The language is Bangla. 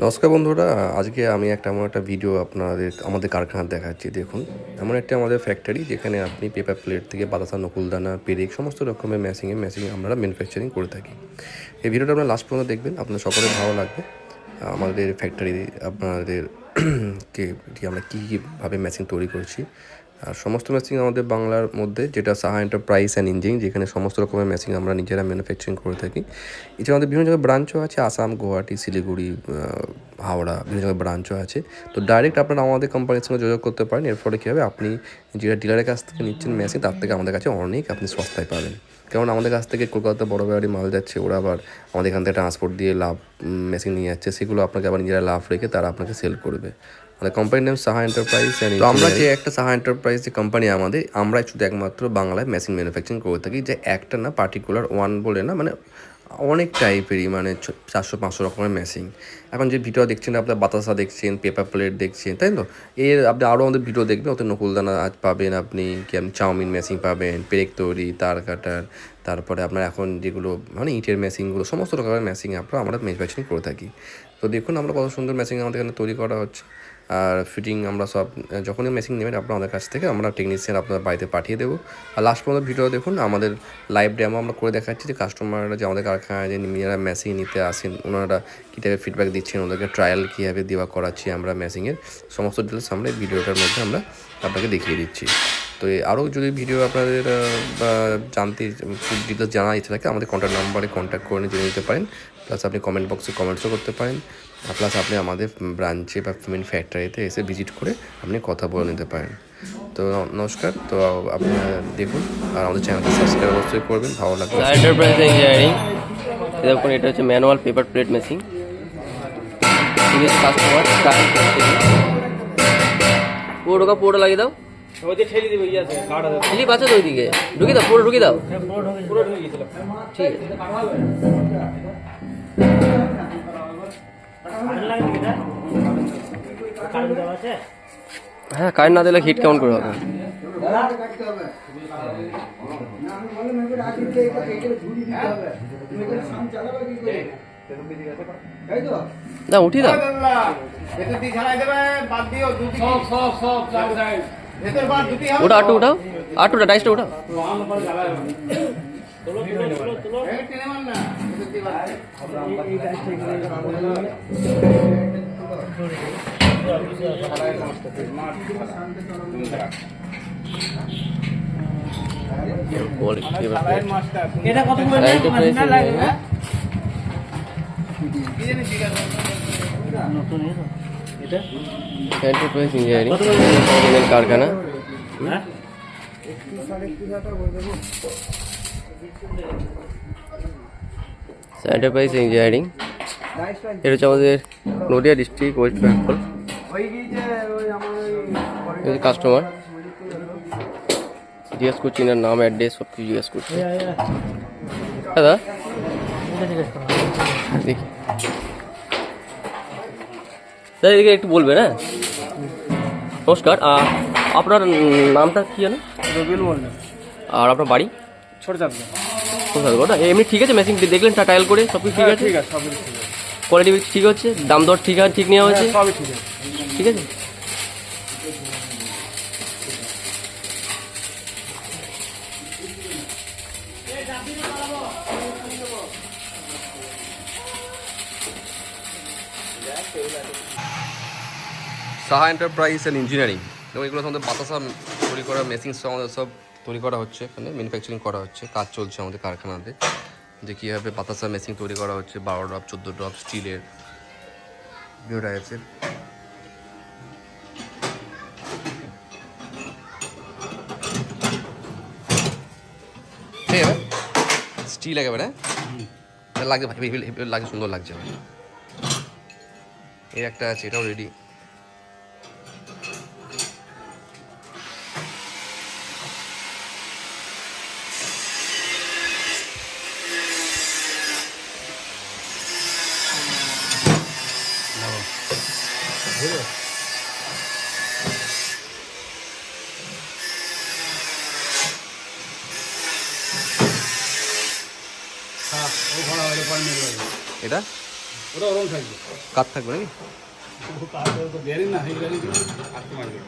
নমস্কার বন্ধুরা, আজকে আমি এমন একটা ভিডিও আমাদের কারখানা দেখাচ্ছি। দেখুন, এমন একটা আমাদের ফ্যাক্টরি যেখানে আপনি পেপার প্লেট থেকে বাতাসা, নকুলদানা, পেরেক সমস্ত রকমের মেশিং আমরা ম্যানুফ্যাকচারিং করে থাকি। এই ভিডিওটা আপনারা লাস্ট পর্যন্ত দেখবেন, আপনার সকলের ভালো লাগবে। আমাদের ফ্যাক্টরি আপনাদের কে আমরা কীভাবে মেশিন তৈরি করছি। আর সমস্ত মেশিন আমাদের বাংলার মধ্যে, যেটা সাহা এন্টারপ্রাইজ অ্যান্ড ইঞ্জিনিয়ারিং, যেখানে সমস্ত রকমের মেশিন আমরা নিজেরা ম্যানুফ্যাকচারিং করে থাকি। এছাড়া আমাদের বিভিন্ন জায়গায় ব্রাঞ্চও আছে, আসাম, গুয়াহাটি, শিলিগুড়ি, হাওড়া, বিভিন্ন জায়গায় ব্রাঞ্চও আছে। তো ডাইরেক্ট আপনারা আমাদের কোম্পানির সঙ্গে যোগাযোগ করতে পারেন। এর ফলে কী হবে, আপনি যেটা ডিলারের কাছ থেকে নিচ্ছেন মেশিন, তার থেকে আমাদের কাছে অনেক আপনি সস্তায় পাবেন। কারণ আমাদের কাছ থেকে কলকাতা বড় গাড়ি মাল যাচ্ছে, ওরা আবার আমাদের এখান থেকে ট্রান্সপোর্ট দিয়ে লাভ মেশিন নিয়ে যাচ্ছে, সেগুলো আপনাকে আবার নিজেরা লাভ রেখে তারা আপনাকে সেল করবে। আমাদের কোম্পানির নাম সাহা এন্টারপ্রাইজ। তো আমরা যে একটা সাহা এন্টারপ্রাইজ যে কোম্পানি আমাদের, আমরা শুধু একমাত্র বাংলায় মেশিন ম্যানুফ্যাকচারিং করে থাকি। যে একটা না, পার্টিকুলার ওয়ান বলে না, মানে অনেক টাইপেরই, মানে 400-500 রকমের মেশিন। এখন যে ভিডিও দেখছেন, আপনার বাতাসা দেখছেন, পেপার প্লেট দেখছেন, তাই তো? এর আপনি আরও আমাদের ভিডিও দেখবেন, ওতে নকুলদানা আজ পাবেন, আপনি চাউমিন মেশিন পাবেন, পেরেক তৈরি, তার কাটার, তারপরে আপনার এখন যেগুলো মানে ইটের মেশিনগুলো, সমস্ত রকমের মেশিন আমরা ম্যানুফ্যাকচারিং করে থাকি। তো দেখুন আমরা কত সুন্দর মেশিন আমাদের এখানে তৈরি করা হচ্ছে। আর ফিটিং আমরা সব, যখনই মেশিন নেবেন আপনার আমাদের কাছ থেকে, আমরা টেকনিশিয়ান আপনার বাড়িতে পাঠিয়ে দেবো। আর লাস্ট পর্যন্ত ভিডিও দেখুন, আমাদের লাইভ ডেমো আমরা করে দেখাচ্ছি, যে কাস্টমাররা যে আমাদের কারখানায় যে নিজেরা মেশিন নিতে আসেন, ওনারা কী টাইপের ফিডব্যাক দিচ্ছেন, ওদেরকে ট্রায়াল কীভাবে দেওয়া করাচ্ছি আমরা মেশিনের, সমস্ত ডিটেলস আমরা এই ভিডিওটার মধ্যে আমরা আপনাকে দেখিয়ে দিচ্ছি। তো আরও যদি ভিডিও আপনাদের জানতে ডিটেলস জানা ইচ্ছে থাকে, আমাদের কন্ট্যাক্ট নাম্বারে কন্ট্যাক্ট করে জেনে নিতে পারেন। প্লাস আপনি কমেন্ট বক্সে কমেন্টসও করতে পারেন। প্লাস আপনি আমাদের ব্রাঞ্চে বা মেন ফ্যাক্টরিতে এসে ভিজিট করে আপনি কথা বলে নিতে পারেন। তো নমস্কার। তো আপনারা দেখুন, আর আমাদের চ্যানেলকে সাবস্ক্রাইব অবশ্যই করবেন, ভালো লাগবে। এন্টারপ্রাইজ ইঞ্জিনিয়ারিং, দেখুন এটা হচ্ছে manual paper plate machine. Customer পুরোটা লাগিয়ে দাও, স্লিপ আছে তো ওইদিকে, ঢুকিয়ে দাও, পুরো ঢুকিয়ে দাও। ঠিক আছে, হ্যাঁ কারেন্ট না দিলে হিট কাউন্ট করে হবে। না উঠি দাও, ওটা আটু উঠাও, আটুটা ডাইসটা উঠাও। এটা কত করে নতুন এটা এন্টারপ্রাইজ ইঞ্জিনিয়ারিং কারখানা। এন্টারপ্রাইজ ইঞ্জিনিয়ারিং, এটা হচ্ছে আমাদের Nadia district, West Bengal. Customer জিজ্ঞেস করছি, না নাম, অ্যাড্রেস সব কিছু জিজ্ঞেস করছি। দাদা দেখি, দাদা এদিকে একটু বলবেন। হ্যাঁ নমস্কার, আপনার নামটা কি জানো? রবিউল মন্ডল। আর আপনার বাড়ি? ছোট চাপড়া। ওটা এমনি ঠিক আছে, মেশিন দেখলেন ট্রায়াল করে সব কিছু ঠিক আছে? ঠিক আছে, সব কিছু ঠিক আছে, কোয়ালিটি ঠিক হচ্ছে, দাম দর ঠিক আছে, ঠিক নেওয়া হচ্ছে, সবই ঠিক আছে। ঠিক আছে। সাহা এন্টারপ্রাইজ অ্যান্ড ইঞ্জিনিয়ারিং, এবং এগুলো আমাদের বাতাসা তৈরি করা মেশিন আমাদের সব তৈরি করা হচ্ছে, এখানে ম্যানুফ্যাকচারিং করা হচ্ছে, কাজ চলছে আমাদের কারখানাতে, যে কীভাবে বাতাসা মেশিন তৈরি করা হচ্ছে, 12 ড্রপ, 14 ড্রপ, স্টিলের বিভিন্ন টাইপসের। ঠিক আছে, স্টিল একেবারে লাগে ভাই, লাগে, সুন্দর লাগছে ভাই। এই একটা আছে, এটাও রেডি। এটা ওটা ওরম থাকবে। কাত থাকবে নাকি? ও কাজ তো বেরিং না, এই বেরিং আটকে মারবে।